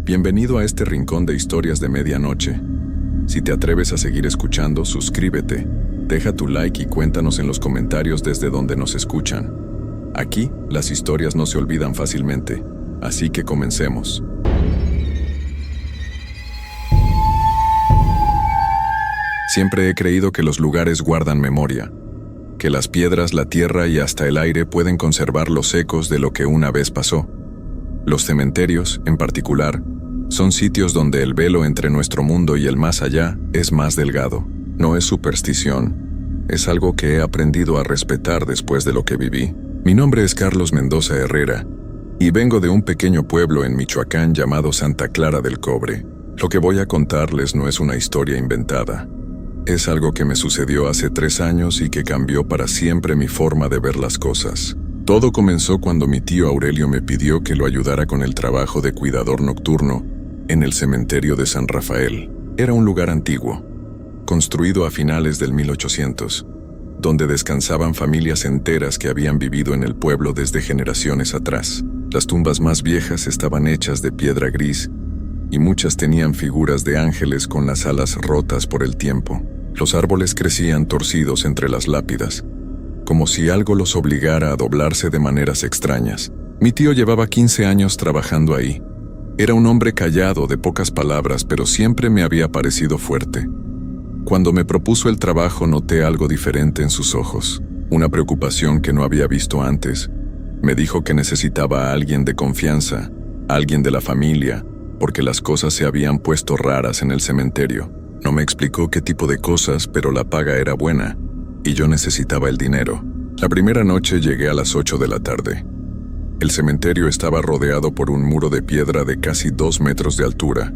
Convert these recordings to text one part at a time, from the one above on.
Bienvenido a este rincón de historias de medianoche. Si te atreves a seguir escuchando, suscríbete, deja tu like y cuéntanos en los comentarios desde donde nos escuchan. Aquí, las historias no se olvidan fácilmente, así que comencemos. Siempre he creído que los lugares guardan memoria, que las piedras, la tierra y hasta el aire pueden conservar los ecos de lo que una vez pasó. Los cementerios, en particular, son sitios donde el velo entre nuestro mundo y el más allá es más delgado. No es superstición, es algo que he aprendido a respetar después de lo que viví. Mi nombre es Carlos Mendoza Herrera, y vengo de un pequeño pueblo en Michoacán llamado Santa Clara del Cobre. Lo que voy a contarles no es una historia inventada. Es algo que me sucedió hace 3 años y que cambió para siempre mi forma de ver las cosas. Todo comenzó cuando mi tío Aurelio me pidió que lo ayudara con el trabajo de cuidador nocturno en el cementerio de San Rafael. Era un lugar antiguo, construido a finales del 1800, donde descansaban familias enteras que habían vivido en el pueblo desde generaciones atrás. Las tumbas más viejas estaban hechas de piedra gris y muchas tenían figuras de ángeles con las alas rotas por el tiempo. Los árboles crecían torcidos entre las lápidas, como si algo los obligara a doblarse de maneras extrañas. Mi tío llevaba 15 años trabajando ahí. Era un hombre callado, de pocas palabras, pero siempre me había parecido fuerte. Cuando me propuso el trabajo noté algo diferente en sus ojos, una preocupación que no había visto antes. Me dijo que necesitaba a alguien de confianza, alguien de la familia, porque las cosas se habían puesto raras en el cementerio. No me explicó qué tipo de cosas, pero la paga era buena, y yo necesitaba el dinero. La primera noche llegué a las 8 de la tarde. El cementerio estaba rodeado por un muro de piedra de casi 2 metros de altura,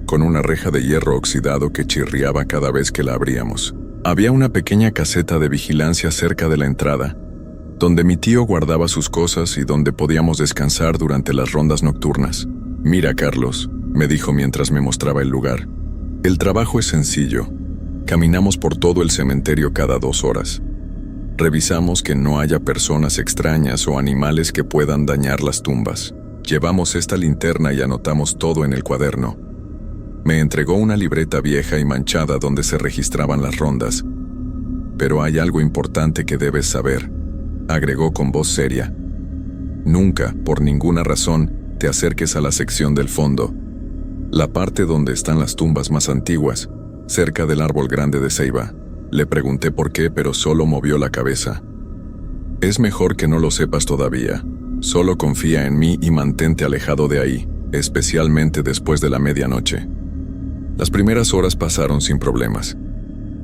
con una reja de hierro oxidado que chirriaba cada vez que la abríamos. Había una pequeña caseta de vigilancia cerca de la entrada, donde mi tío guardaba sus cosas y donde podíamos descansar durante las rondas nocturnas. «Mira, Carlos», me dijo mientras me mostraba el lugar. «El trabajo es sencillo. Caminamos por todo el cementerio cada 2 horas. Revisamos que no haya personas extrañas o animales que puedan dañar las tumbas. Llevamos esta linterna y anotamos todo en el cuaderno». Me entregó una libreta vieja y manchada donde se registraban las rondas. «Pero hay algo importante que debes saber», agregó con voz seria. «Nunca, por ninguna razón, te acerques a la sección del fondo, la parte donde están las tumbas más antiguas, cerca del árbol grande de ceiba». Le pregunté por qué, pero solo movió la cabeza. «Es mejor que no lo sepas todavía. Solo confía en mí y mantente alejado de ahí, especialmente después de la medianoche». Las primeras horas pasaron sin problemas.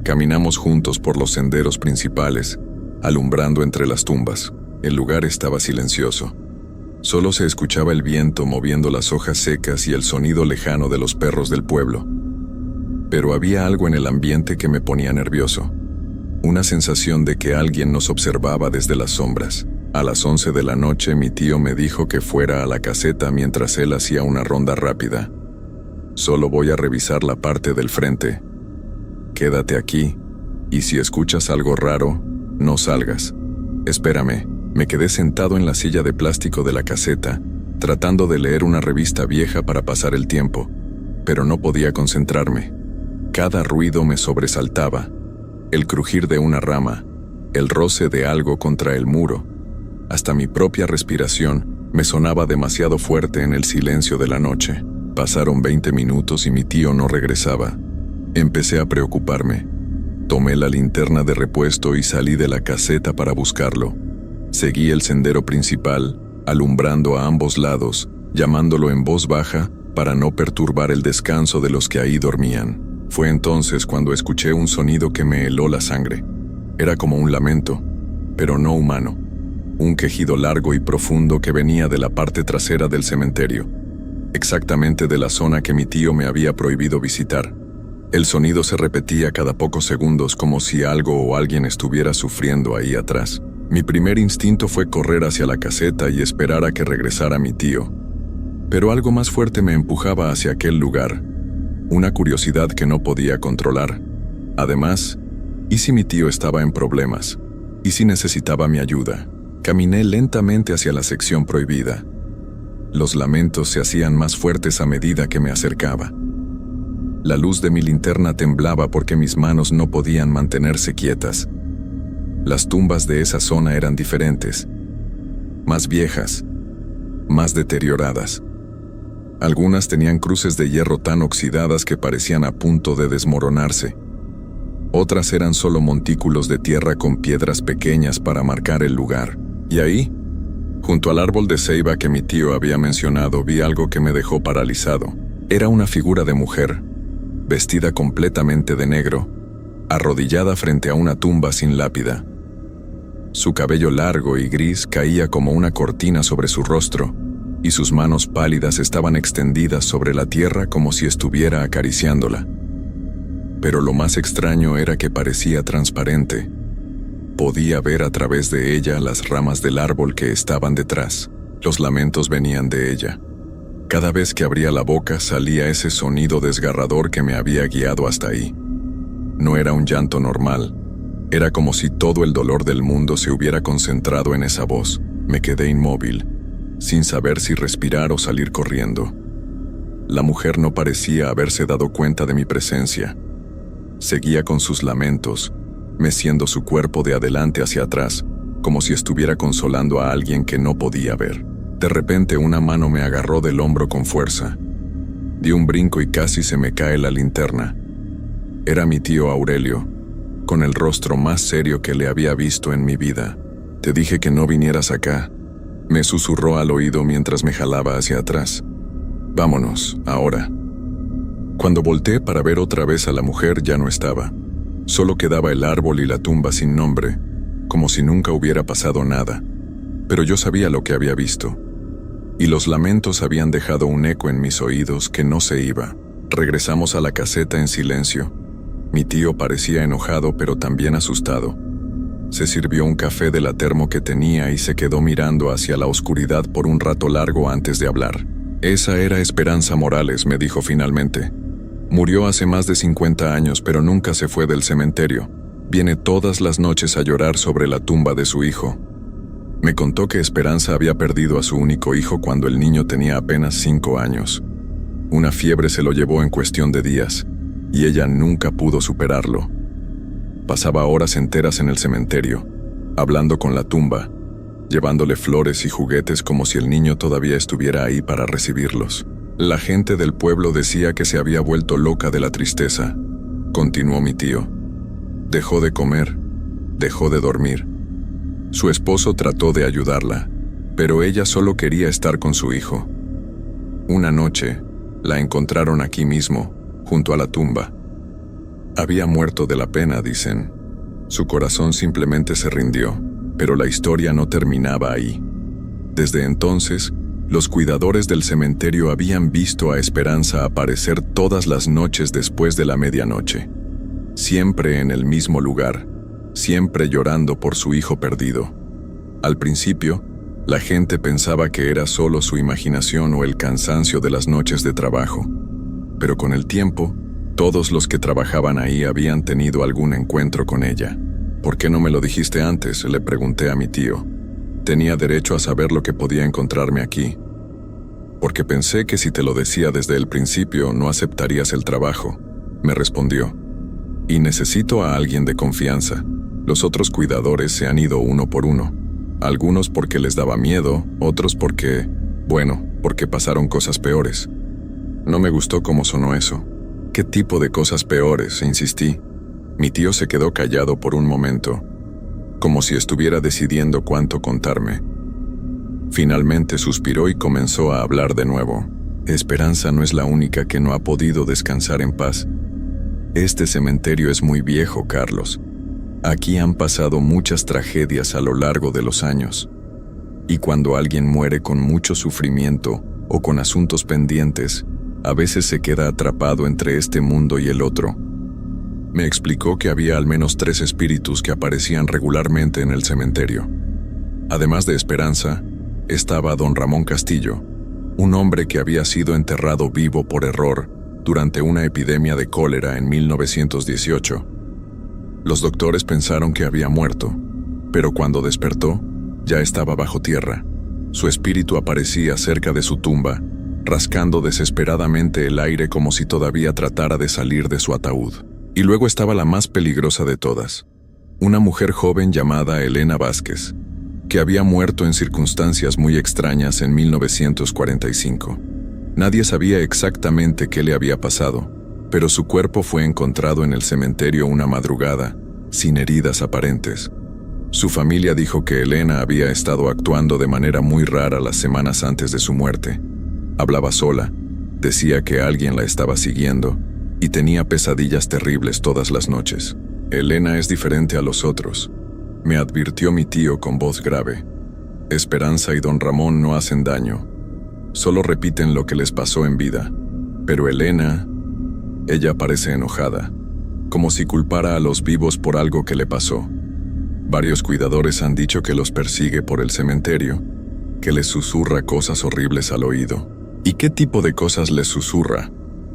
Caminamos juntos por los senderos principales, alumbrando entre las tumbas. El lugar estaba silencioso. Solo se escuchaba el viento moviendo las hojas secas y el sonido lejano de los perros del pueblo. Pero había algo en el ambiente que me ponía nervioso. Una sensación de que alguien nos observaba desde las sombras. A las 11 de la noche mi tío me dijo que fuera a la caseta mientras él hacía una ronda rápida. «Solo voy a revisar la parte del frente. Quédate aquí, y si escuchas algo raro, no salgas. Espérame». Me quedé sentado en la silla de plástico de la caseta, tratando de leer una revista vieja para pasar el tiempo, pero no podía concentrarme. Cada ruido me sobresaltaba: el crujir de una rama, el roce de algo contra el muro. Hasta mi propia respiración me sonaba demasiado fuerte en el silencio de la noche. Pasaron 20 minutos y mi tío no regresaba. Empecé a preocuparme. Tomé la linterna de repuesto y salí de la caseta para buscarlo. Seguí el sendero principal, alumbrando a ambos lados, llamándolo en voz baja para no perturbar el descanso de los que ahí dormían. Fue entonces cuando escuché un sonido que me heló la sangre. Era como un lamento, pero no humano. Un quejido largo y profundo que venía de la parte trasera del cementerio, exactamente de la zona que mi tío me había prohibido visitar. El sonido se repetía cada pocos segundos como si algo o alguien estuviera sufriendo ahí atrás. Mi primer instinto fue correr hacia la caseta y esperar a que regresara mi tío. Pero algo más fuerte me empujaba hacia aquel lugar, una curiosidad que no podía controlar. Además, ¿y si mi tío estaba en problemas? ¿Y si necesitaba mi ayuda? Caminé lentamente hacia la sección prohibida. Los lamentos se hacían más fuertes a medida que me acercaba. La luz de mi linterna temblaba porque mis manos no podían mantenerse quietas. Las tumbas de esa zona eran diferentes, más viejas, más deterioradas. Algunas tenían cruces de hierro tan oxidadas que parecían a punto de desmoronarse. Otras eran solo montículos de tierra con piedras pequeñas para marcar el lugar. Y ahí, junto al árbol de ceiba que mi tío había mencionado, vi algo que me dejó paralizado. Era una figura de mujer, vestida completamente de negro, arrodillada frente a una tumba sin lápida. Su cabello largo y gris caía como una cortina sobre su rostro, y sus manos pálidas estaban extendidas sobre la tierra como si estuviera acariciándola. Pero lo más extraño era que parecía transparente. Podía ver a través de ella las ramas del árbol que estaban detrás. Los lamentos venían de ella. Cada vez que abría la boca salía ese sonido desgarrador que me había guiado hasta ahí. No era un llanto normal. Era como si todo el dolor del mundo se hubiera concentrado en esa voz. Me quedé inmóvil, sin saber si respirar o salir corriendo. La mujer no parecía haberse dado cuenta de mi presencia. Seguía con sus lamentos, meciendo su cuerpo de adelante hacia atrás, como si estuviera consolando a alguien que no podía ver. De repente una mano me agarró del hombro con fuerza. Di un brinco y casi se me cae la linterna. Era mi tío Aurelio, con el rostro más serio que le había visto en mi vida. «Te dije que no vinieras acá», me susurró al oído mientras me jalaba hacia atrás. «Vámonos, ahora». Cuando volteé para ver otra vez a la mujer ya no estaba. Solo quedaba el árbol y la tumba sin nombre, como si nunca hubiera pasado nada. Pero yo sabía lo que había visto. Y los lamentos habían dejado un eco en mis oídos que no se iba. Regresamos a la caseta en silencio. Mi tío parecía enojado pero también asustado. Se sirvió un café de la termo que tenía y se quedó mirando hacia la oscuridad por un rato largo antes de hablar. «Esa era Esperanza Morales», me dijo finalmente. «Murió hace más de 50 años, pero nunca se fue del cementerio. Viene todas las noches a llorar sobre la tumba de su hijo». Me contó que Esperanza había perdido a su único hijo cuando el niño tenía apenas 5 años. Una fiebre se lo llevó en cuestión de días, y ella nunca pudo superarlo. Pasaba horas enteras en el cementerio, hablando con la tumba, llevándole flores y juguetes como si el niño todavía estuviera ahí para recibirlos. La gente del pueblo decía que se había vuelto loca de la tristeza, continuó mi tío. Dejó de comer, dejó de dormir. Su esposo trató de ayudarla, pero ella solo quería estar con su hijo. Una noche, la encontraron aquí mismo, junto a la tumba. Había muerto de la pena, dicen. Su corazón simplemente se rindió, pero la historia no terminaba ahí. Desde entonces, los cuidadores del cementerio habían visto a Esperanza aparecer todas las noches después de la medianoche. Siempre en el mismo lugar, siempre llorando por su hijo perdido. Al principio, la gente pensaba que era solo su imaginación o el cansancio de las noches de trabajo. Pero con el tiempo, todos los que trabajaban ahí habían tenido algún encuentro con ella. «¿Por qué no me lo dijiste antes?», le pregunté a mi tío. «Tenía derecho a saber lo que podía encontrarme aquí». «Porque pensé que si te lo decía desde el principio no aceptarías el trabajo», me respondió. «Y necesito a alguien de confianza. Los otros cuidadores se han ido uno por uno. Algunos porque les daba miedo, otros porque pasaron cosas peores». No me gustó cómo sonó eso. «¿Qué tipo de cosas peores?», insistí. Mi tío se quedó callado por un momento, como si estuviera decidiendo cuánto contarme. Finalmente suspiró y comenzó a hablar de nuevo. «Esperanza no es la única que no ha podido descansar en paz. Este cementerio es muy viejo, Carlos. Aquí han pasado muchas tragedias a lo largo de los años. Y cuando alguien muere con mucho sufrimiento o con asuntos pendientes, a veces se queda atrapado entre este mundo y el otro». Me explicó que había al menos 3 espíritus que aparecían regularmente en el cementerio. Además de Esperanza, estaba don Ramón Castillo, un hombre que había sido enterrado vivo por error durante una epidemia de cólera en 1918. Los doctores pensaron que había muerto, pero cuando despertó, ya estaba bajo tierra, Su espíritu aparecía cerca de su tumba, rascando desesperadamente el aire como si todavía tratara de salir de su ataúd. Y luego estaba la más peligrosa de todas, una mujer joven llamada Elena Vázquez, que había muerto en circunstancias muy extrañas en 1945. Nadie sabía exactamente qué le había pasado, pero su cuerpo fue encontrado en el cementerio una madrugada, sin heridas aparentes. Su familia dijo que Elena había estado actuando de manera muy rara las semanas antes de su muerte. Hablaba sola, decía que alguien la estaba siguiendo y tenía pesadillas terribles todas las noches. Elena es diferente a los otros, me advirtió mi tío con voz grave. Esperanza y don Ramón no hacen daño, solo repiten lo que les pasó en vida. Pero Elena, ella parece enojada, como si culpara a los vivos por algo que le pasó. Varios cuidadores han dicho que los persigue por el cementerio, que les susurra cosas horribles al oído. ¿Y qué tipo de cosas les susurra?,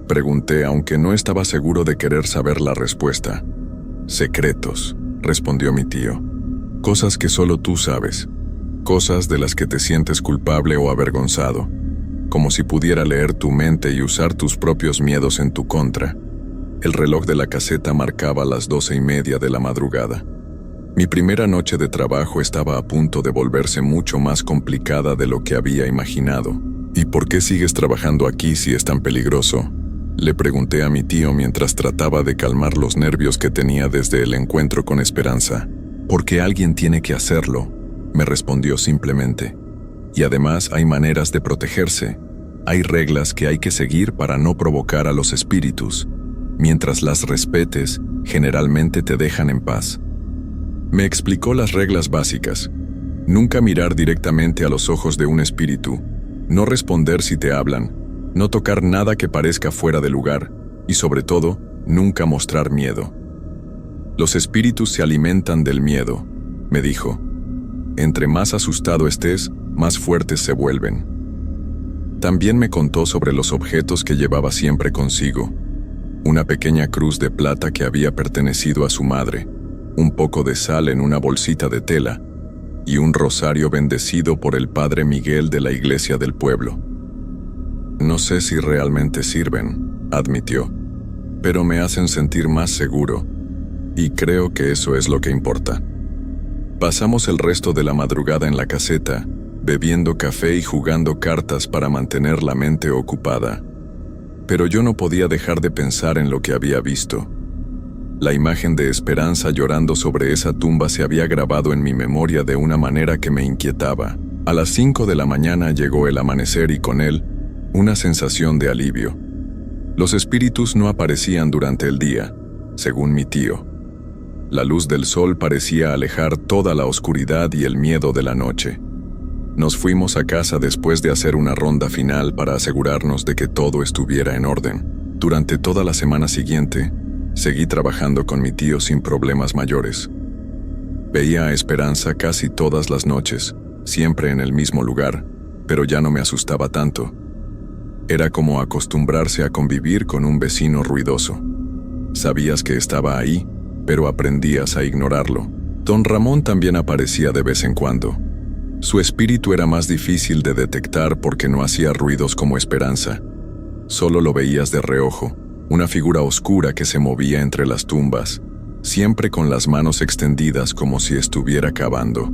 pregunté, aunque no estaba seguro de querer saber la respuesta. Secretos, respondió mi tío. Cosas que solo tú sabes. Cosas de las que te sientes culpable o avergonzado. Como si pudiera leer tu mente y usar tus propios miedos en tu contra. El reloj de la caseta marcaba las 12:30 de la madrugada. Mi primera noche de trabajo estaba a punto de volverse mucho más complicada de lo que había imaginado. ¿Y por qué sigues trabajando aquí si es tan peligroso?, le pregunté a mi tío mientras trataba de calmar los nervios que tenía desde el encuentro con Esperanza. Porque alguien tiene que hacerlo, me respondió simplemente. Y además hay maneras de protegerse. Hay reglas que hay que seguir para no provocar a los espíritus. Mientras las respetes, generalmente te dejan en paz. Me explicó las reglas básicas. Nunca mirar directamente a los ojos de un espíritu. No responder si te hablan. No tocar nada que parezca fuera de lugar. Y sobre todo, nunca mostrar miedo. Los espíritus se alimentan del miedo, me dijo. Entre más asustado estés, más fuertes se vuelven. También me contó sobre los objetos que llevaba siempre consigo. Una pequeña cruz de plata que había pertenecido a su madre, un poco de sal en una bolsita de tela y un rosario bendecido por el padre Miguel de la iglesia del pueblo. No sé si realmente sirven, admitió, pero me hacen sentir más seguro, y creo que eso es lo que importa. Pasamos el resto de la madrugada en la caseta, bebiendo café y jugando cartas para mantener la mente ocupada. Pero yo no podía dejar de pensar en lo que había visto. La imagen de Esperanza llorando sobre esa tumba se había grabado en mi memoria de una manera que me inquietaba. A las 5 de la mañana llegó el amanecer y con él, una sensación de alivio. Los espíritus no aparecían durante el día, según mi tío. La luz del sol parecía alejar toda la oscuridad y el miedo de la noche. Nos fuimos a casa después de hacer una ronda final para asegurarnos de que todo estuviera en orden. Durante toda la semana siguiente, seguí trabajando con mi tío sin problemas mayores. Veía a Esperanza casi todas las noches, siempre en el mismo lugar, pero ya no me asustaba tanto. Era como acostumbrarse a convivir con un vecino ruidoso. Sabías que estaba ahí, pero aprendías a ignorarlo. Don Ramón también aparecía de vez en cuando. Su espíritu era más difícil de detectar porque no hacía ruidos como Esperanza. Solo lo veías de reojo, una figura oscura que se movía entre las tumbas, siempre con las manos extendidas como si estuviera cavando.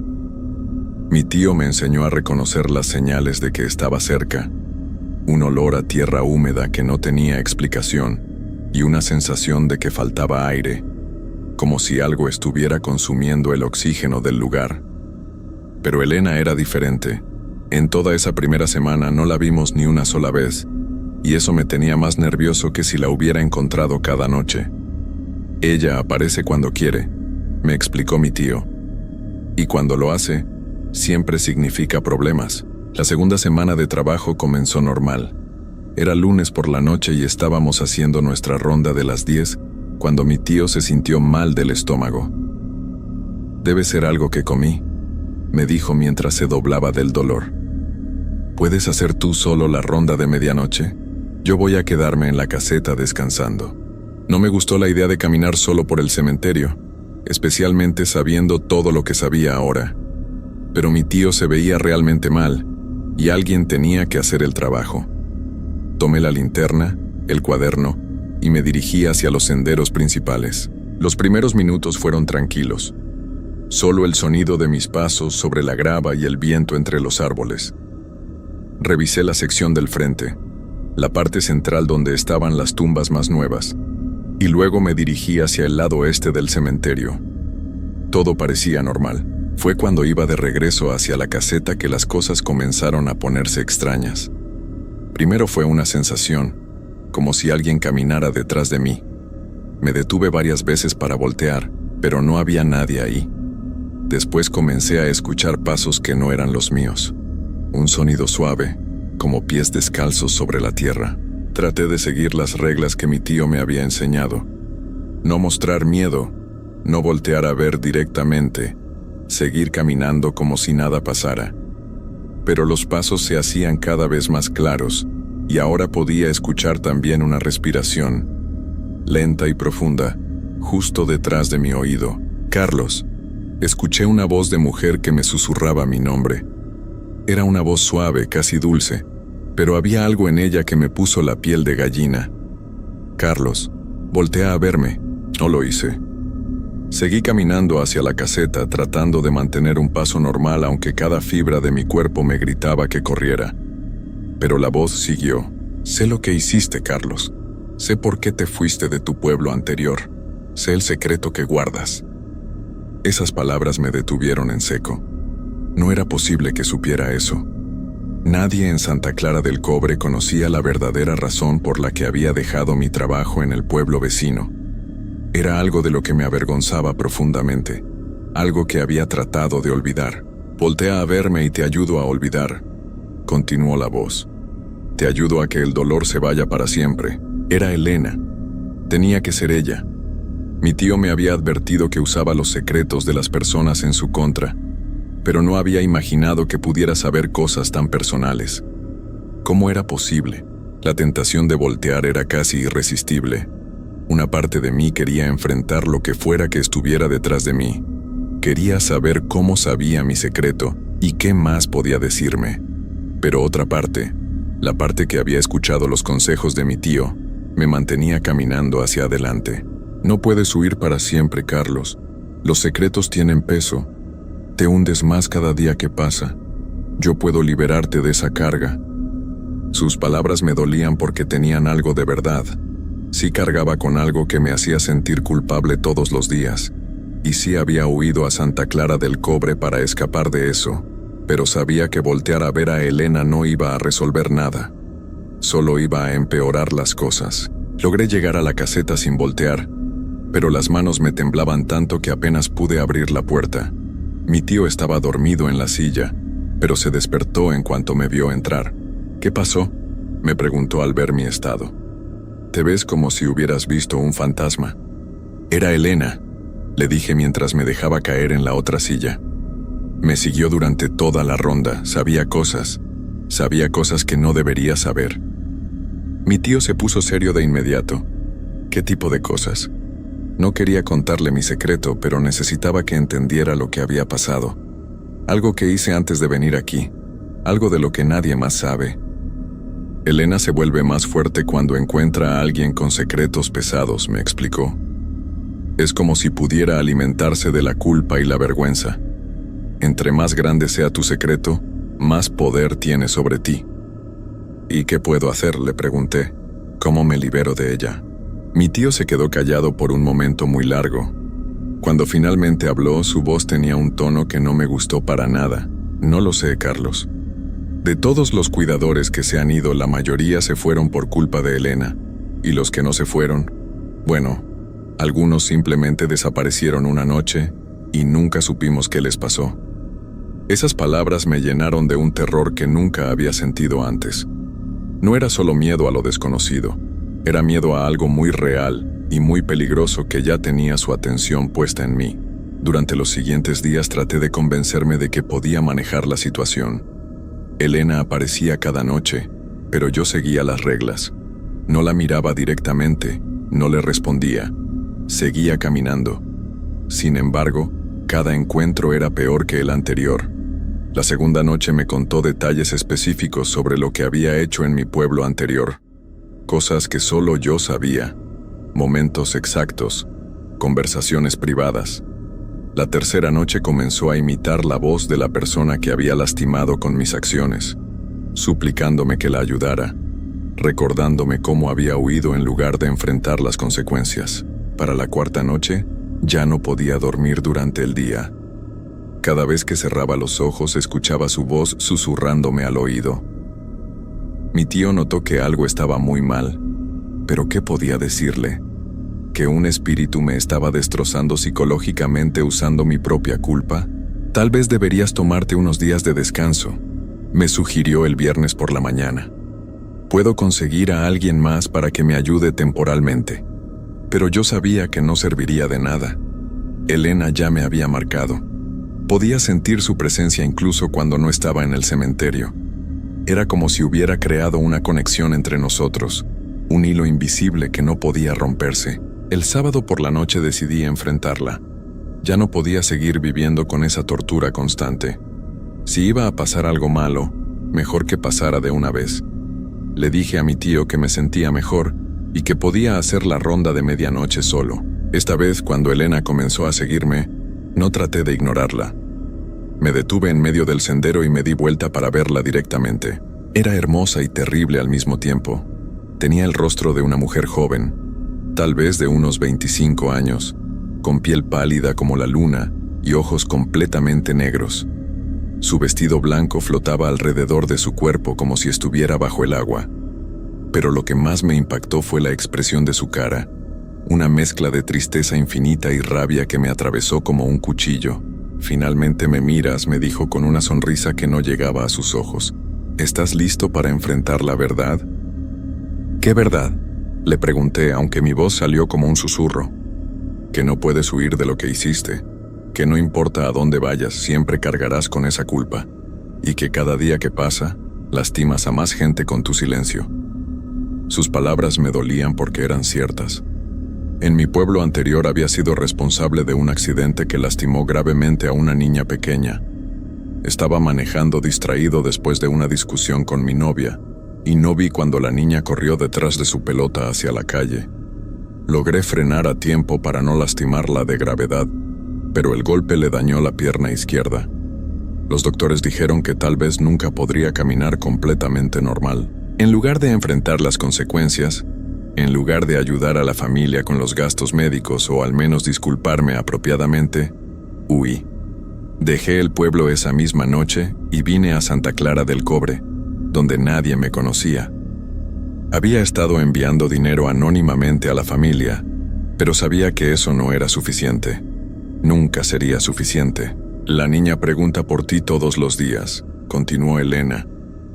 Mi tío me enseñó a reconocer las señales de que estaba cerca. Un olor a tierra húmeda que no tenía explicación y una sensación de que faltaba aire, como si algo estuviera consumiendo el oxígeno del lugar. Pero Elena era diferente. En toda esa primera semana no la vimos ni una sola vez, y eso me tenía más nervioso que si la hubiera encontrado cada noche. Ella aparece cuando quiere, me explicó mi tío. Y cuando lo hace, siempre significa problemas. La segunda semana de trabajo comenzó normal. Era lunes por la noche y estábamos haciendo nuestra ronda de las 10 cuando mi tío se sintió mal del estómago. «Debe ser algo que comí», me dijo mientras se doblaba del dolor. «¿Puedes hacer tú solo la ronda de medianoche? Yo voy a quedarme en la caseta descansando». No me gustó la idea de caminar solo por el cementerio, especialmente sabiendo todo lo que sabía ahora. Pero mi tío se veía realmente mal, y alguien tenía que hacer el trabajo. Tomé la linterna, el cuaderno, y me dirigí hacia los senderos principales. Los primeros minutos fueron tranquilos. Solo el sonido de mis pasos sobre la grava y el viento entre los árboles. Revisé la sección del frente, la parte central donde estaban las tumbas más nuevas, y luego me dirigí hacia el lado este del cementerio. Todo parecía normal. Fue cuando iba de regreso hacia la caseta que las cosas comenzaron a ponerse extrañas. Primero fue una sensación, como si alguien caminara detrás de mí. Me detuve varias veces para voltear, pero no había nadie ahí. Después comencé a escuchar pasos que no eran los míos. Un sonido suave, como pies descalzos sobre la tierra. Traté de seguir las reglas que mi tío me había enseñado. No mostrar miedo, no voltear a ver directamente, seguir caminando como si nada pasara. Pero los pasos se hacían cada vez más claros, y ahora podía escuchar también una respiración, lenta y profunda, justo detrás de mi oído. Carlos. Escuché una voz de mujer que me susurraba mi nombre. Era una voz suave, casi dulce, pero había algo en ella que me puso la piel de gallina. Carlos, voltea a verme. No lo hice. Seguí caminando hacia la caseta, tratando de mantener un paso normal, aunque cada fibra de mi cuerpo me gritaba que corriera. Pero la voz siguió. Sé lo que hiciste, Carlos. Sé por qué te fuiste de tu pueblo anterior. Sé el secreto que guardas. Esas palabras me detuvieron en seco. No era posible que supiera eso. Nadie en Santa Clara del Cobre conocía la verdadera razón por la que había dejado mi trabajo en el pueblo vecino. Era algo de lo que me avergonzaba profundamente, algo que había tratado de olvidar. Voltea a verme y te ayudo a olvidar, continuó la voz. Te ayudo a que el dolor se vaya para siempre. Era Elena. Tenía que ser ella. Mi tío me había advertido que usaba los secretos de las personas en su contra, pero no había imaginado que pudiera saber cosas tan personales. ¿Cómo era posible? La tentación de voltear era casi irresistible. Una parte de mí quería enfrentar lo que fuera que estuviera detrás de mí. Quería saber cómo sabía mi secreto y qué más podía decirme. Pero otra parte, la parte que había escuchado los consejos de mi tío, me mantenía caminando hacia adelante. No puedes huir para siempre, Carlos. Los secretos tienen peso. Te hundes más cada día que pasa. Yo puedo liberarte de esa carga. Sus palabras me dolían porque tenían algo de verdad. Sí cargaba con algo que me hacía sentir culpable todos los días. Y sí había huido a Santa Clara del Cobre para escapar de eso, pero sabía que voltear a ver a Elena no iba a resolver nada. Solo iba a empeorar las cosas. Logré llegar a la caseta sin voltear, pero las manos me temblaban tanto que apenas pude abrir la puerta. Mi tío estaba dormido en la silla, pero se despertó en cuanto me vio entrar. ¿Qué pasó?, me preguntó al ver mi estado. Te ves como si hubieras visto un fantasma. Era Elena, le dije mientras me dejaba caer en la otra silla. Me siguió durante toda la ronda, sabía cosas que no debería saber. Mi tío se puso serio de inmediato. ¿Qué tipo de cosas? No quería contarle mi secreto, pero necesitaba que entendiera lo que había pasado. Algo que hice antes de venir aquí, algo de lo que nadie más sabe. Elena se vuelve más fuerte cuando encuentra a alguien con secretos pesados, me explicó. Es como si pudiera alimentarse de la culpa y la vergüenza. Entre más grande sea tu secreto, más poder tiene sobre ti. ¿Y qué puedo hacer?, le pregunté. ¿Cómo me libero de ella? Mi tío se quedó callado por un momento muy largo. Cuando finalmente habló, su voz tenía un tono que no me gustó para nada. No lo sé, Carlos. De todos los cuidadores que se han ido, la mayoría se fueron por culpa de Elena. Y los que no se fueron, bueno, algunos simplemente desaparecieron una noche y nunca supimos qué les pasó. Esas palabras me llenaron de un terror que nunca había sentido antes. No era solo miedo a lo desconocido. Era miedo a algo muy real y muy peligroso que ya tenía su atención puesta en mí. Durante los siguientes días traté de convencerme de que podía manejar la situación. Elena aparecía cada noche, pero yo seguía las reglas. No la miraba directamente, no le respondía. Seguía caminando. Sin embargo, cada encuentro era peor que el anterior. La segunda noche me contó detalles específicos sobre lo que había hecho en mi pueblo anterior, cosas que solo yo sabía, momentos exactos, conversaciones privadas. La tercera noche comenzó a imitar la voz de la persona que había lastimado con mis acciones, suplicándome que la ayudara, recordándome cómo había huido en lugar de enfrentar las consecuencias. Para la cuarta noche, ya no podía dormir durante el día. Cada vez que cerraba los ojos escuchaba su voz susurrándome al oído. Mi tío notó que algo estaba muy mal, pero ¿qué podía decirle? ¿Que un espíritu me estaba destrozando psicológicamente usando mi propia culpa? Tal vez deberías tomarte unos días de descanso, me sugirió el viernes por la mañana. Puedo conseguir a alguien más para que me ayude temporalmente. Pero yo sabía que no serviría de nada. Elena ya me había marcado. Podía sentir su presencia incluso cuando no estaba en el cementerio. Era como si hubiera creado una conexión entre nosotros, un hilo invisible que no podía romperse. El sábado por la noche decidí enfrentarla. Ya no podía seguir viviendo con esa tortura constante. Si iba a pasar algo malo, mejor que pasara de una vez. Le dije a mi tío que me sentía mejor y que podía hacer la ronda de medianoche solo. Esta vez, cuando Elena comenzó a seguirme, no traté de ignorarla. Me detuve en medio del sendero y me di vuelta para verla directamente. Era hermosa y terrible al mismo tiempo. Tenía el rostro de una mujer joven, tal vez de unos 25 años, con piel pálida como la luna y ojos completamente negros. Su vestido blanco flotaba alrededor de su cuerpo como si estuviera bajo el agua. Pero lo que más me impactó fue la expresión de su cara, una mezcla de tristeza infinita y rabia que me atravesó como un cuchillo. «Finalmente me miras», me dijo con una sonrisa que no llegaba a sus ojos. «¿Estás listo para enfrentar la verdad?» «¿Qué verdad?», le pregunté, aunque mi voz salió como un susurro. «Que no puedes huir de lo que hiciste, que no importa a dónde vayas, siempre cargarás con esa culpa, y que cada día que pasa, lastimas a más gente con tu silencio». Sus palabras me dolían porque eran ciertas. En mi pueblo anterior había sido responsable de un accidente que lastimó gravemente a una niña pequeña. Estaba manejando distraído después de una discusión con mi novia, y no vi cuando la niña corrió detrás de su pelota hacia la calle. Logré frenar a tiempo para no lastimarla de gravedad, pero el golpe le dañó la pierna izquierda. Los doctores dijeron que tal vez nunca podría caminar completamente normal. En lugar de enfrentar las consecuencias, en lugar de ayudar a la familia con los gastos médicos o al menos disculparme apropiadamente, huí. Dejé el pueblo esa misma noche y vine a Santa Clara del Cobre, donde nadie me conocía. Había estado enviando dinero anónimamente a la familia, pero sabía que eso no era suficiente. Nunca sería suficiente. «La niña pregunta por ti todos los días», continuó Elena,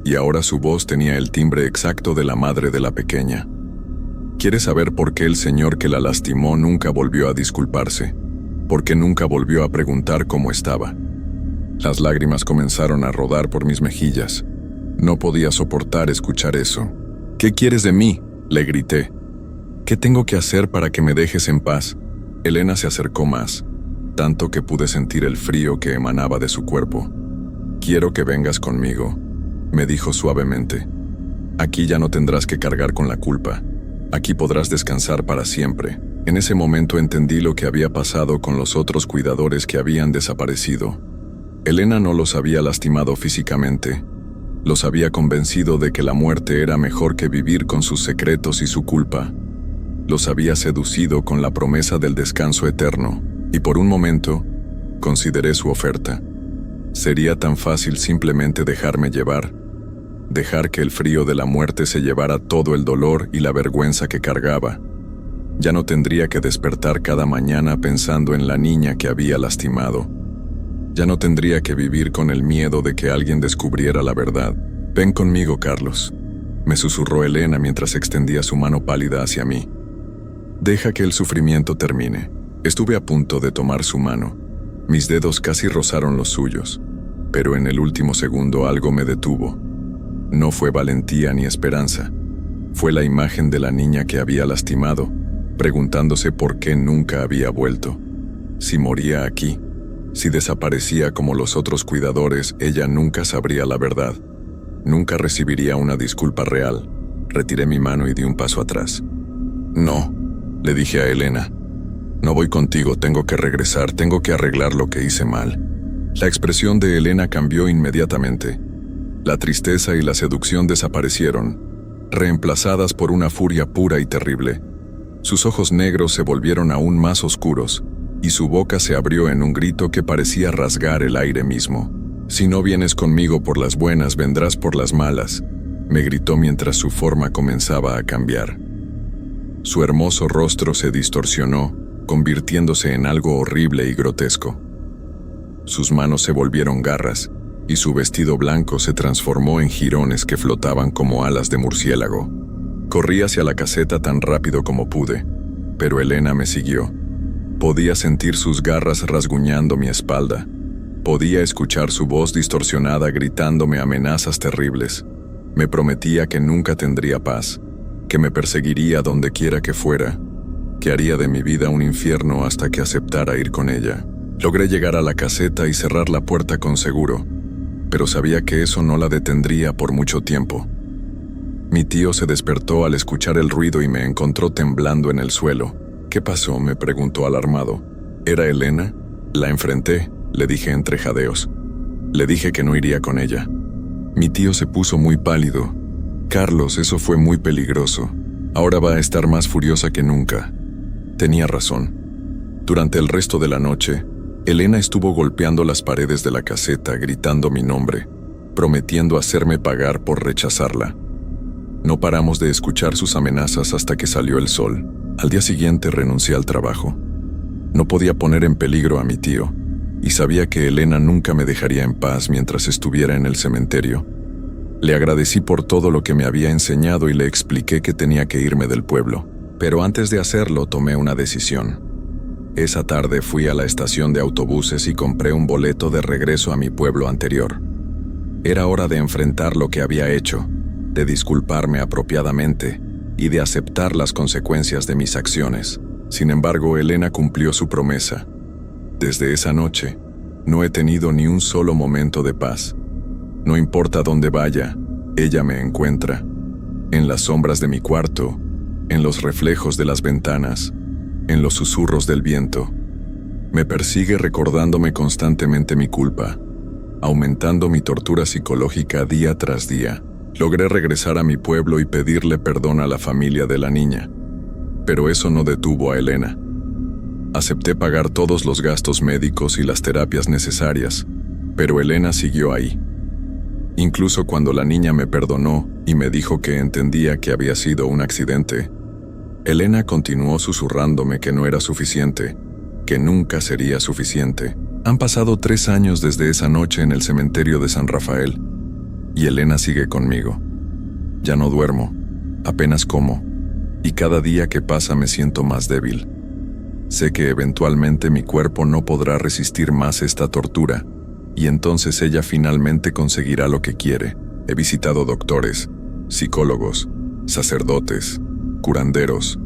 y ahora su voz tenía el timbre exacto de la madre de la pequeña. «¿Quiere saber por qué el señor que la lastimó nunca volvió a disculparse? ¿Por qué nunca volvió a preguntar cómo estaba?» Las lágrimas comenzaron a rodar por mis mejillas. No podía soportar escuchar eso. «¿Qué quieres de mí?», le grité. «¿Qué tengo que hacer para que me dejes en paz?» Elena se acercó más, tanto que pude sentir el frío que emanaba de su cuerpo. «Quiero que vengas conmigo», me dijo suavemente. «Aquí ya no tendrás que cargar con la culpa. Aquí podrás descansar para siempre». En ese momento entendí lo que había pasado con los otros cuidadores que habían desaparecido. Elena no los había lastimado físicamente. Los había convencido de que la muerte era mejor que vivir con sus secretos y su culpa. Los había seducido con la promesa del descanso eterno, y por un momento, consideré su oferta. Sería tan fácil simplemente dejarme llevar, dejar que el frío de la muerte se llevara todo el dolor y la vergüenza que cargaba. Ya no tendría que despertar cada mañana pensando en la niña que había lastimado. Ya no tendría que vivir con el miedo de que alguien descubriera la verdad. «Ven conmigo, Carlos», me susurró Elena mientras extendía su mano pálida hacia mí. «Deja que el sufrimiento termine». Estuve a punto de tomar su mano. Mis dedos casi rozaron los suyos, pero en el último segundo algo me detuvo. No fue valentía ni esperanza. Fue la imagen de la niña que había lastimado, preguntándose por qué nunca había vuelto. Si moría aquí, Si desaparecía como los otros cuidadores, ella nunca sabría la verdad. Nunca recibiría una disculpa real. Retiré mi mano y di un paso atrás. No, le dije a Elena. No voy contigo, tengo que regresar, tengo que arreglar lo que hice mal. La expresión de Elena cambió inmediatamente. La tristeza y la seducción desaparecieron, reemplazadas por una furia pura y terrible. Sus ojos negros se volvieron aún más oscuros, y su boca se abrió en un grito que parecía rasgar el aire mismo. «Si no vienes conmigo por las buenas, vendrás por las malas», me gritó mientras su forma comenzaba a cambiar. Su hermoso rostro se distorsionó, convirtiéndose en algo horrible y grotesco. Sus manos se volvieron garras, y su vestido blanco se transformó en jirones que flotaban como alas de murciélago. Corrí hacia la caseta tan rápido como pude, pero Elena me siguió. Podía sentir sus garras rasguñando mi espalda. Podía escuchar su voz distorsionada gritándome amenazas terribles. Me prometía que nunca tendría paz, que me perseguiría donde quiera que fuera, que haría de mi vida un infierno hasta que aceptara ir con ella. Logré llegar a la caseta y cerrar la puerta con seguro, pero sabía que eso no la detendría por mucho tiempo. Mi tío se despertó al escuchar el ruido y me encontró temblando en el suelo. «¿Qué pasó?», me preguntó alarmado. «¿Era Elena?». «La enfrenté», le dije entre jadeos. Le dije que no iría con ella. Mi tío se puso muy pálido. «Carlos, eso fue muy peligroso. Ahora va a estar más furiosa que nunca». Tenía razón. Durante el resto de la noche, Elena estuvo golpeando las paredes de la caseta, gritando mi nombre, prometiendo hacerme pagar por rechazarla. No paramos de escuchar sus amenazas hasta que salió el sol. Al día siguiente renuncié al trabajo. No podía poner en peligro a mi tío, y sabía que Elena nunca me dejaría en paz mientras estuviera en el cementerio. Le agradecí por todo lo que me había enseñado y le expliqué que tenía que irme del pueblo. Pero antes de hacerlo tomé una decisión. Esa tarde fui a la estación de autobuses y compré un boleto de regreso a mi pueblo anterior. Era hora de enfrentar lo que había hecho, de disculparme apropiadamente y de aceptar las consecuencias de mis acciones. Sin embargo, Elena cumplió su promesa. Desde esa noche, no he tenido ni un solo momento de paz. No importa dónde vaya, ella me encuentra. En las sombras de mi cuarto, en los reflejos de las ventanas, en los susurros del viento. Me persigue recordándome constantemente mi culpa, aumentando mi tortura psicológica día tras día. Logré regresar a mi pueblo y pedirle perdón a la familia de la niña, pero eso no detuvo a Elena. Acepté pagar todos los gastos médicos y las terapias necesarias, pero Elena siguió ahí. Incluso cuando la niña me perdonó y me dijo que entendía que había sido un accidente, Elena continuó susurrándome que no era suficiente, que nunca sería suficiente. Han pasado 3 años desde esa noche en el cementerio de San Rafael, y Elena sigue conmigo. Ya no duermo, apenas como, y cada día que pasa me siento más débil. Sé que eventualmente mi cuerpo no podrá resistir más esta tortura, y entonces ella finalmente conseguirá lo que quiere. He visitado doctores, psicólogos, sacerdotes, curanderos.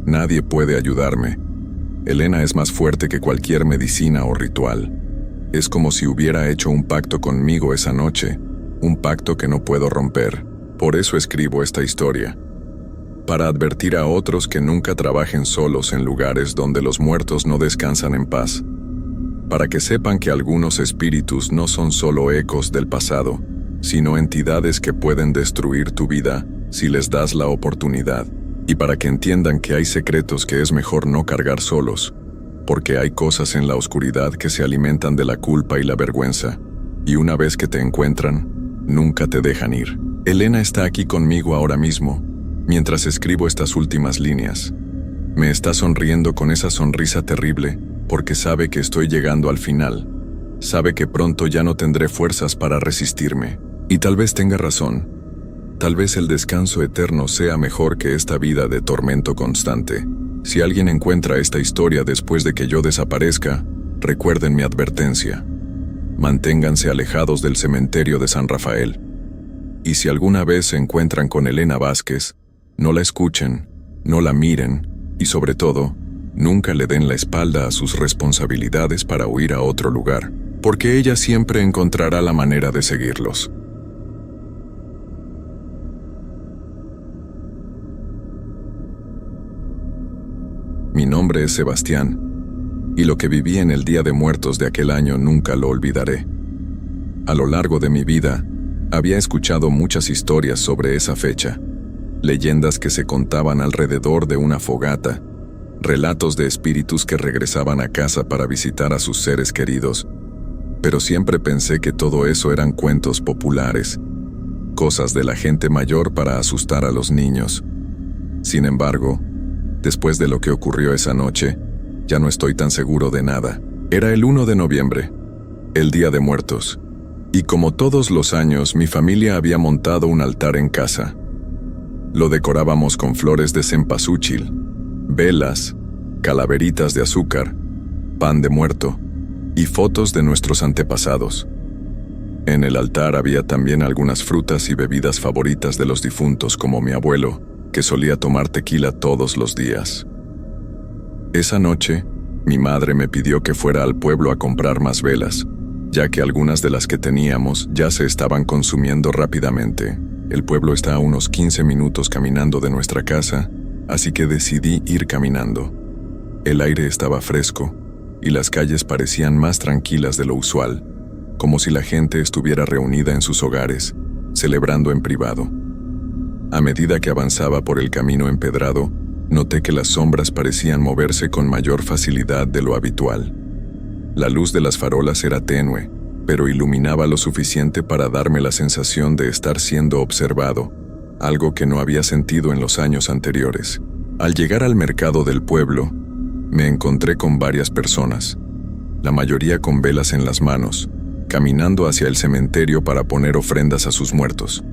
Nadie puede ayudarme. Elena es más fuerte que cualquier medicina o ritual. Es como si hubiera hecho un pacto conmigo esa noche, un pacto que no puedo romper. Por eso escribo esta historia. Para advertir a otros que nunca trabajen solos en lugares donde los muertos no descansan en paz. Para que sepan que algunos espíritus no son solo ecos del pasado, sino entidades que pueden destruir tu vida si les das la oportunidad. Y para que entiendan que hay secretos que es mejor no cargar solos, porque hay cosas en la oscuridad que se alimentan de la culpa y la vergüenza, y una vez que te encuentran, nunca te dejan ir. Elena está aquí conmigo ahora mismo, mientras escribo estas últimas líneas. Me está sonriendo con esa sonrisa terrible, porque sabe que estoy llegando al final. Sabe que pronto ya no tendré fuerzas para resistirme. Y tal vez tenga razón. Tal vez el descanso eterno sea mejor que esta vida de tormento constante. Si alguien encuentra esta historia después de que yo desaparezca, recuerden mi advertencia. Manténganse alejados del cementerio de San Rafael. Y si alguna vez se encuentran con Elena Vázquez, no la escuchen, no la miren y sobre todo, Nunca le den la espalda a sus responsabilidades para huir a otro lugar, porque ella siempre encontrará la manera de seguirlos. Mi nombre es Sebastián, y lo que viví en el Día de Muertos de aquel año nunca lo olvidaré. A lo largo de mi vida, había escuchado muchas historias sobre esa fecha, leyendas que se contaban alrededor de una fogata, relatos de espíritus que regresaban a casa para visitar a sus seres queridos, pero siempre pensé que todo eso eran cuentos populares, cosas de la gente mayor para asustar a los niños. Sin embargo, después de lo que ocurrió esa noche, ya no estoy tan seguro de nada. Era el 1 de noviembre, el Día de Muertos, y como todos los años mi familia había montado un altar en casa. Lo decorábamos con flores de cempasúchil, velas, calaveritas de azúcar, pan de muerto y fotos de nuestros antepasados. En el altar había también algunas frutas y bebidas favoritas de los difuntos, como mi abuelo, que solía tomar tequila todos los días. Esa noche, mi madre me pidió que fuera al pueblo a comprar más velas, ya que algunas de las que teníamos ya se estaban consumiendo rápidamente. El pueblo está a unos 15 minutos caminando de nuestra casa, así que decidí ir caminando. El aire estaba fresco y las calles parecían más tranquilas de lo usual, como si la gente estuviera reunida en sus hogares, celebrando en privado. A medida que avanzaba por el camino empedrado, noté que las sombras parecían moverse con mayor facilidad de lo habitual. La luz de las farolas era tenue, pero iluminaba lo suficiente para darme la sensación de estar siendo observado, algo que no había sentido en los años anteriores. Al llegar al mercado del pueblo, me encontré con varias personas, la mayoría con velas en las manos, caminando hacia el cementerio para poner ofrendas a sus muertos.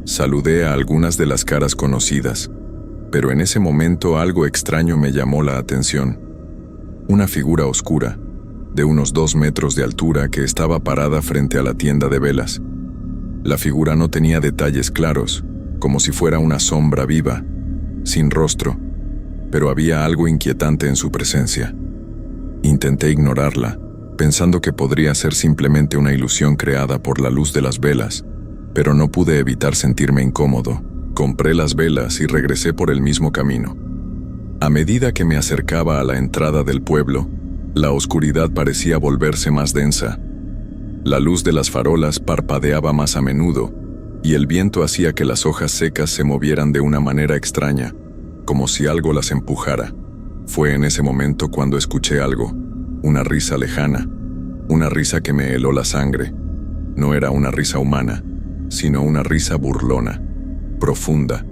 Saludé a algunas de las caras conocidas, pero en ese momento algo extraño me llamó la atención. Una figura oscura, de unos 2 metros de altura, que estaba parada frente a la tienda de velas. La figura no tenía detalles claros, como si fuera una sombra viva, sin rostro, pero había algo inquietante en su presencia. Intenté ignorarla, pensando que podría ser simplemente una ilusión creada por la luz de las velas, pero no pude evitar sentirme incómodo. Compré las velas y regresé por el mismo camino. A medida que me acercaba a la entrada del pueblo, la oscuridad parecía volverse más densa. La luz de las farolas parpadeaba más a menudo, y el viento hacía que las hojas secas se movieran de una manera extraña, como si algo las empujara. Fue en ese momento cuando escuché algo, una risa lejana, una risa que me heló la sangre. No era una risa humana, sino una risa burlona, profunda,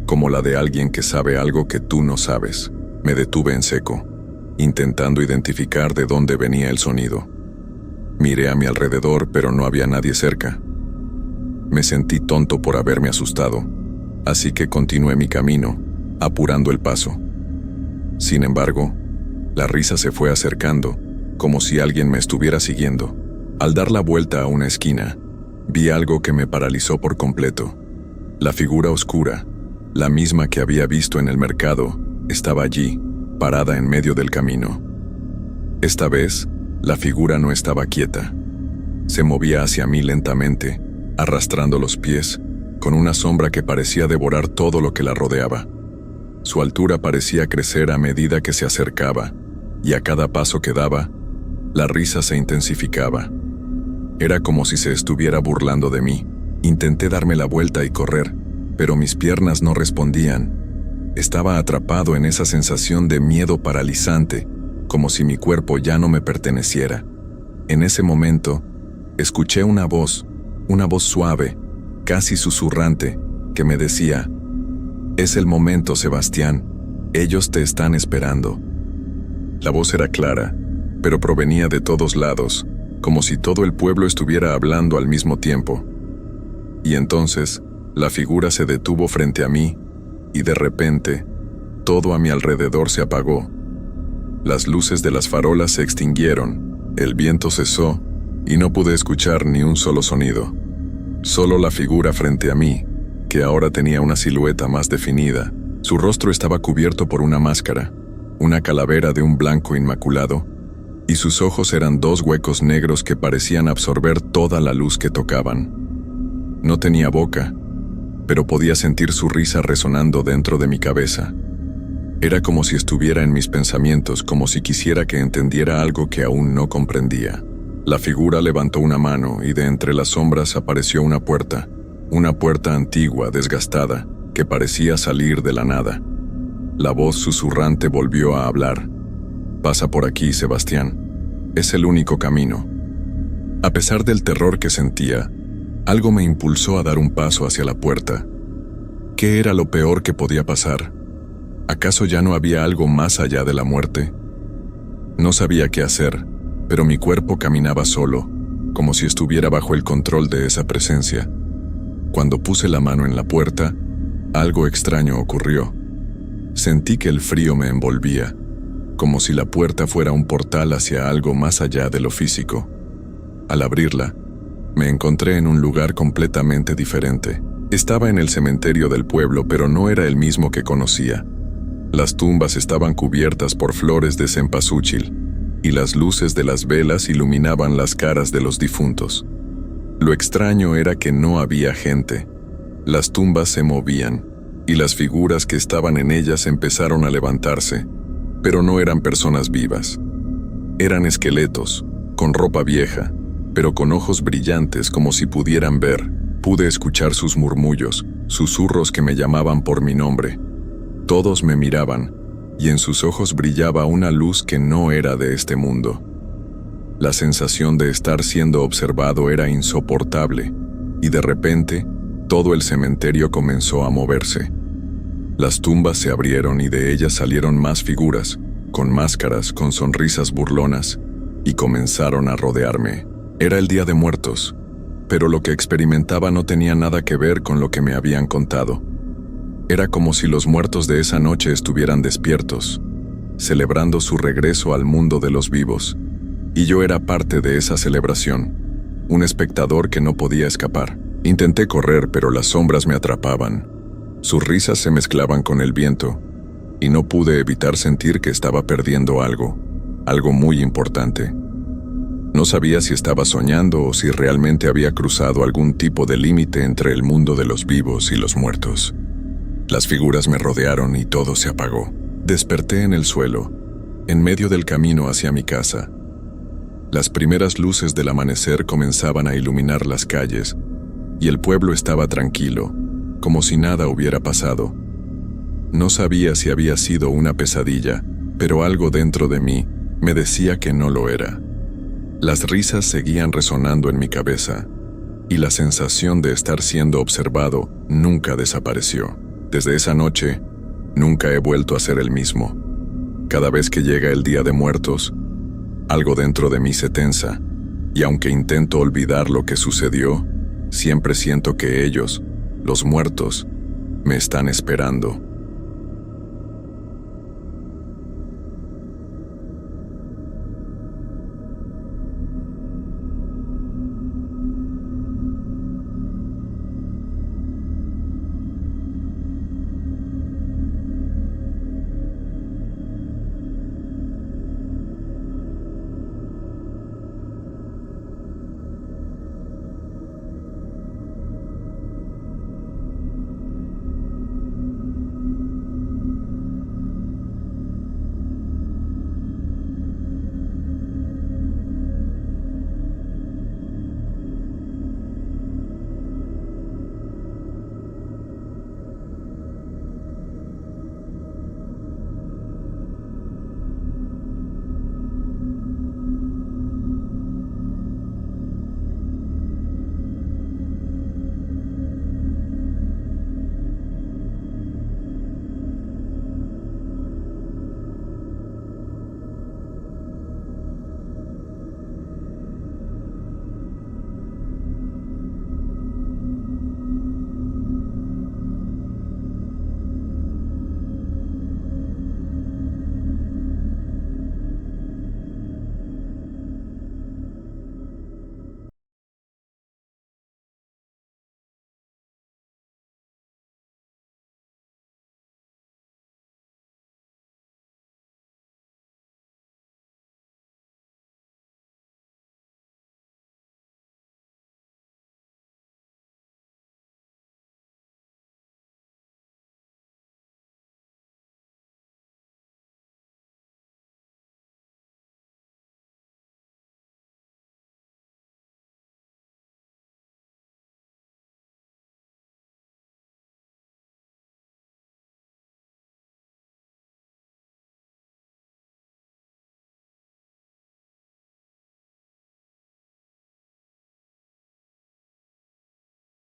como la de alguien que sabe algo que tú no sabes. Me detuve en seco, intentando identificar de dónde venía el sonido. Miré a mi alrededor, pero no había nadie cerca. Me sentí tonto por haberme asustado, así que continué mi camino, apurando el paso. Sin embargo, la risa se fue acercando, como si alguien me estuviera siguiendo. Al dar la vuelta a una esquina, vi algo que me paralizó por completo. La figura oscura, la misma que había visto en el mercado, estaba allí, parada en medio del camino. Esta vez, la figura no estaba quieta. Se movía hacia mí lentamente, arrastrando los pies, con una sombra que parecía devorar todo lo que la rodeaba. Su altura parecía crecer a medida que se acercaba, y a cada paso que daba, la risa se intensificaba. Era como si se estuviera burlando de mí. Intenté darme la vuelta y correr, pero mis piernas no respondían. Estaba atrapado en esa sensación de miedo paralizante, como si mi cuerpo ya no me perteneciera. En ese momento, escuché una voz suave, casi susurrante, que me decía: «Es el momento, Sebastián. Ellos te están esperando». La voz era clara, pero provenía de todos lados, como si todo el pueblo estuviera hablando al mismo tiempo. Y entonces, la figura se detuvo frente a mí, y de repente, todo a mi alrededor se apagó. Las luces de las farolas se extinguieron, el viento cesó, y no pude escuchar ni un solo sonido. Solo la figura frente a mí, que ahora tenía una silueta más definida. Su rostro estaba cubierto por una una calavera de un blanco inmaculado, y sus ojos eran dos huecos negros que parecían absorber toda la luz que tocaban. No tenía boca, pero podía sentir su risa resonando dentro de mi cabeza. Era como si estuviera en mis pensamientos, como si quisiera que entendiera algo que aún no comprendía. La figura levantó una mano y de entre las sombras apareció una puerta antigua, desgastada, que parecía salir de la nada. La voz susurrante volvió a hablar. «Pasa por aquí, Sebastián. Es el único camino». A pesar del terror que sentía, algo me impulsó a dar un paso hacia la puerta. ¿Qué era lo peor que podía pasar? ¿Acaso ya no había algo más allá de la muerte? No sabía qué hacer, pero mi cuerpo caminaba solo, como si estuviera bajo el control de esa presencia. Cuando puse la mano en la puerta, algo extraño ocurrió. Sentí que el frío me envolvía, como si la puerta fuera un portal hacia algo más allá de lo físico. Al abrirla, me encontré en un lugar completamente diferente. Estaba en el cementerio del pueblo, pero no era el mismo que conocía. Las tumbas estaban cubiertas por flores de cempasúchil, y las luces de las velas iluminaban las caras de los difuntos. Lo extraño era que no había gente. Las tumbas se movían, y las figuras que estaban en ellas empezaron a levantarse, pero no eran personas vivas. Eran esqueletos, con ropa vieja, pero con ojos brillantes como si pudieran ver. Pude escuchar sus murmullos, susurros que me llamaban por mi nombre. Todos me miraban, y en sus ojos brillaba una luz que no era de este mundo. La sensación de estar siendo observado era insoportable, y de repente, todo el cementerio comenzó a moverse. Las tumbas se abrieron y de ellas salieron más figuras, con máscaras, con sonrisas burlonas, y comenzaron a rodearme. Era el Día de Muertos, pero lo que experimentaba no tenía nada que ver con lo que me habían contado. Era como si los muertos de esa noche estuvieran despiertos, celebrando su regreso al mundo de los vivos, y yo era parte de esa celebración, un espectador que no podía escapar. Intenté correr, pero las sombras me atrapaban. Sus risas se mezclaban con el viento, y no pude evitar sentir que estaba perdiendo algo muy importante. No sabía si estaba soñando o si realmente había cruzado algún tipo de límite entre el mundo de los vivos y los muertos. Las figuras me rodearon y todo se apagó. Desperté en el suelo, en medio del camino hacia mi casa. Las primeras luces del amanecer comenzaban a iluminar las calles, y el pueblo estaba tranquilo, como si nada hubiera pasado. No sabía si había sido una pesadilla, pero algo dentro de mí me decía que no lo era. Las risas seguían resonando en mi cabeza, y la sensación de estar siendo observado nunca desapareció. Desde esa noche, nunca he vuelto a ser el mismo. Cada vez que llega el Día de Muertos, algo dentro de mí se tensa, y aunque intento olvidar lo que sucedió, siempre siento que ellos, los muertos, me están esperando.